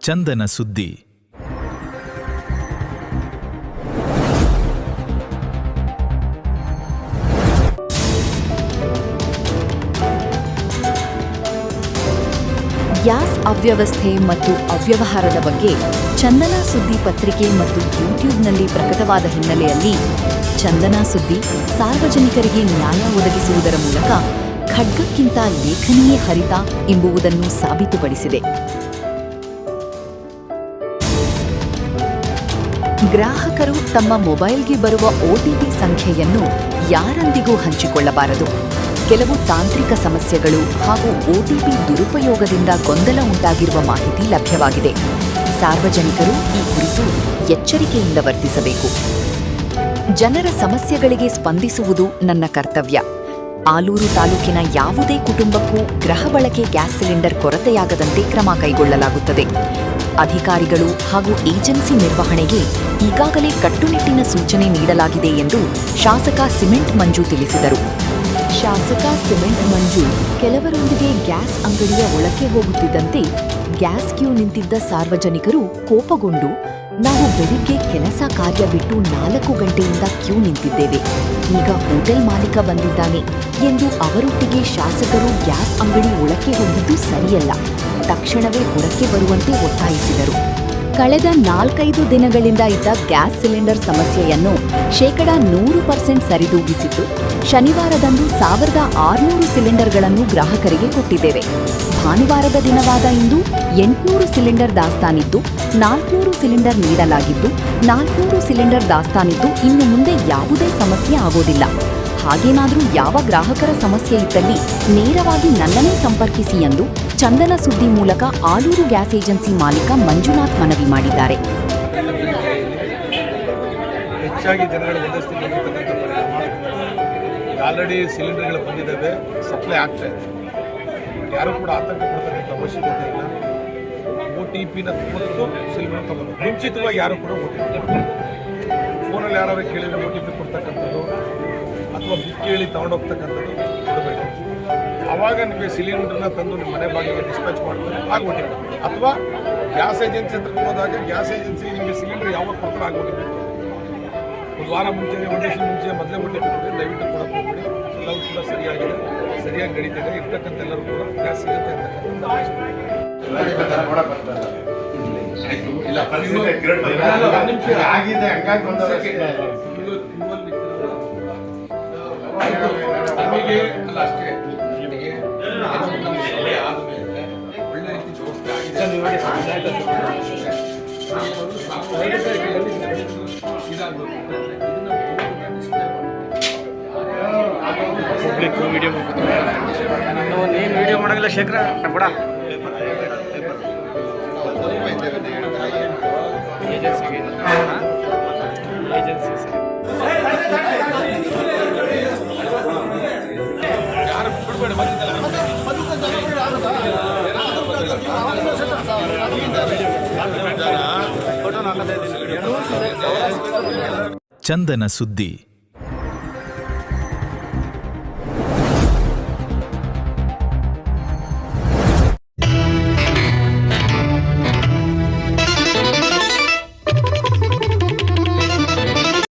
ಚಂದನ ಸುದ್ದಿ. ಗ್ಯಾಸ್ ಅವ್ಯವಸ್ಥೆ ಮತ್ತು ಅವ್ಯವಹಾರದ ಬಗ್ಗೆ ಚಂದನ ಸುದ್ದಿ ಪತ್ರಿಕೆ ಮತ್ತು ಯೂಟ್ಯೂಬ್ನಲ್ಲಿ ಪ್ರಕಟವಾದ ಹಿನ್ನೆಲೆಯಲ್ಲಿ ಚಂದನ ಸುದ್ದಿ ಸಾರ್ವಜನಿಕರಿಗೆ ನ್ಯಾಯ ಒದಗಿಸುವುದರ ಮೂಲಕ ಖಡ್ಗಕ್ಕಿಂತ ಲೇಖನಿಯೇ ಹರಿತ ಎಂಬುದನ್ನು ಸಾಬೀತುಪಡಿಸಿದೆ. ಗ್ರಾಹಕರು ತಮ್ಮ ಮೊಬೈಲ್ಗೆ ಬರುವ OTP ಸಂಖ್ಯೆಯನ್ನು ಯಾರೊಂದಿಗೂ ಹಂಚಿಕೊಳ್ಳಬಾರದು. ಕೆಲವು ತಾಂತ್ರಿಕ ಸಮಸ್ಯೆಗಳು ಹಾಗೂ OTP ದುರುಪಯೋಗದಿಂದ ಗೊಂದಲ ಉಂಟಾಗಿರುವ ಮಾಹಿತಿ ಲಭ್ಯವಾಗಿದೆ. ಸಾರ್ವಜನಿಕರು ಈ ಕುರಿತು ಎಚ್ಚರಿಕೆಯಿಂದ ವರ್ತಿಸಬೇಕು. ಜನರ ಸಮಸ್ಯೆಗಳಿಗೆ ಸ್ಪಂದಿಸುವುದು ನನ್ನ ಕರ್ತವ್ಯ. ಆಲೂರು ತಾಲೂಕಿನ ಯಾವುದೇ ಕುಟುಂಬಕ್ಕೂ ಗೃಹ ಬಳಕೆ ಗ್ಯಾಸ್ ಸಿಲಿಂಡರ್ ಕೊರತೆಯಾಗದಂತೆ ಕ್ರಮ ಕೈಗೊಳ್ಳಲಾಗುತ್ತದೆ. ಅಧಿಕಾರಿಗಳು ಹಾಗೂ ಏಜೆನ್ಸಿ ನಿರ್ವಹಣೆಗೆ ಈಗಾಗಲೇ ಕಟ್ಟುನಿಟ್ಟಿನ ಸೂಚನೆ ನೀಡಲಾಗಿದೆ ಎಂದು ಶಾಸಕ ಸಿಮೆಂಟ್ ಮಂಜು ತಿಳಿಸಿದರು. ಶಾಸಕ ಸಿಮೆಂಟ್ ಮಂಜು ಕೆಲವರೊಂದಿಗೆ ಗ್ಯಾಸ್ ಅಂಗಡಿಯ ಒಳಕ್ಕೆ ಹೋಗುತ್ತಿದ್ದಂತೆ ಗ್ಯಾಸ್ ಕ್ಯೂ ನಿಂತಿದ್ದ ಸಾರ್ವಜನಿಕರು ಕೋಪಗೊಂಡು, ನಾವು ಬೆಳಿಗ್ಗೆ ಕೆಲಸ ಕಾರ್ಯ ಬಿಟ್ಟು 4 ಗಂಟೆಯಿಂದ ಕ್ಯೂ ನಿಂತಿದ್ದೇವೆ, ಈಗ ಹೋಟೆಲ್ ಮಾಲೀಕ ಬಂದಿದ್ದಾನೆ ಎಂದು ಅವರೊಟ್ಟಿಗೆ ಶಾಸಕರು ಗ್ಯಾಸ್ ಅಂಗಡಿ ಒಳಕ್ಕೆ ಹೋಗಿದ್ದು ಸರಿಯಲ್ಲ, ತಕ್ಷಣವೇ ಹೊರಕ್ಕೆ ಬರುವಂತೆ ಒತ್ತಾಯಿಸಿದರು. ಕಳೆದ 4-5 ದಿನಗಳಿಂದ ಇದ್ದ ಗ್ಯಾಸ್ ಸಿಲಿಂಡರ್ ಸಮಸ್ಯೆಯನ್ನು 100% ಸರಿದೂಗಿಸಿದ್ದು, ಶನಿವಾರದಂದು 1600 ಸಿಲಿಂಡರ್ಗಳನ್ನು ಗ್ರಾಹಕರಿಗೆ ಕೊಟ್ಟಿದ್ದೇವೆ. ಭಾನುವಾರದ ದಿನವಾದ ಇಂದು 800 ಸಿಲಿಂಡರ್ ದಾಸ್ತಾನಿದ್ದು, 400 ಸಿಲಿಂಡರ್ ನೀಡಲಾಗಿದ್ದು, 400 ಸಿಲಿಂಡರ್ ದಾಸ್ತಾನಿದ್ದು ಇನ್ನು ಮುಂದೆ ಯಾವುದೇ ಸಮಸ್ಯೆ ಆಗೋದಿಲ್ಲ. ಹಾಗೇನಾದರೂ ಯಾವ ಗ್ರಾಹಕರ ಸಮಸ್ಯೆ ಇದ್ದಲ್ಲಿ ನೇರವಾಗಿ ನನ್ನನ್ನೇ ಸಂಪರ್ಕಿಸಿ ಎಂದು ಚಂದನ ಸುದ್ದಿ ಮೂಲಕ ಆಲೂರು ಗ್ಯಾಸ್ ಏಜೆನ್ಸಿ ಮಾಲೀಕ ಮಂಜುನಾಥ್ ಮನವಿ ಮಾಡಿದ್ದಾರೆ. ಹೆಚ್ಚಾಗಿ ಜನಗಳ ಆಲ್ರೆಡಿ ಸಿಲಿಂಡರ್ಗಳು ಬಂದಿದ್ದಾವೆ, ಸಪ್ಲೈ ಆಗ್ತಾ ಇದೆ. ಯಾರು ಕೂಡ ಆತಂಕ ಪಡ್ತಕ್ಕಂಥ ಅವಶ್ಯಕತೆ ಇಲ್ಲ. OTPನ ಕೊಟ್ಟು ಸಿಲಿಂಡರ್ ತಗೊಂಡು ಮುಂಚಿತವಾಗಿ ಯಾರು ಕೂಡ ಫೋನಲ್ಲಿ ಯಾರು ಕೇಳಿದರೆ OTP ಕೊಡ್ತಕ್ಕಂಥದ್ದು ಅಥವಾ ಬುಕ್ ಕೇಳಿ ತಗೊಂಡೋಗ್ತಕ್ಕಂಥದ್ದು ಕೊಡಬೇಕು. ಆವಾಗ ನಿಮಗೆ ಸಿಲಿಂಡರ್ನ ತಂದು ನಿಮ್ಮ ಮನೆ ಬಾಗಿಲಿಗೆ ಡಿಸ್ಪ್ಯಾಚ್ ಮಾಡ್ತಾರೆ, ಆಗ OTP. ಅಥವಾ ಗ್ಯಾಸ್ ಏಜೆನ್ಸಿ ಹತ್ರಕ್ಕೆ ಹೋದಾಗ ಗ್ಯಾಸ್ ಏಜೆನ್ಸಿ ನಿಮಗೆ ಸಿಲಿಂಡರ್ ಯಾವಾಗ ಕೊಡ್ತಾರೆ ಆಗ OTP. ಒಂದು ವಾರ ಮುಂಚೆ, 1 ದಿವಸ ಮುಂಚೆ ಮೊದಲೇ OTP ಕೊಟ್ಟರೆ ದಯವಿಟ್ಟು ಕೊಡಕ್ಕೆ ಹೋಗ್ಬಿಡಿ. ಎಲ್ಲವೂ ಕೂಡ ಸರಿಯಾಗಿದೆ, ಸರಿಯಾಗಿ ನಡೀತಿದೆ. ಇರ್ತಕ್ಕಂಥ ಎಲ್ಲರೂ ಕೂಡ ಗ್ಯಾಸ್ ಸಿಗುತ್ತೆ ಅಂತಕ್ಕಂಥ ನಮಗೆ ಅಲ್ಲ ಅಷ್ಟೇ ಒಳ್ಳೆ ರೀತಿ ನೀನು ವಿಡಿಯೋ ಮಾಡೋದಿಲ್ಲ ಶೇಖರ ಕೂಡ ಏಜೆನ್ಸಿಗೆ ಯಾರು ಬಿಡಬೇಡ ಚಂದನ ಸುದ್ದಿ.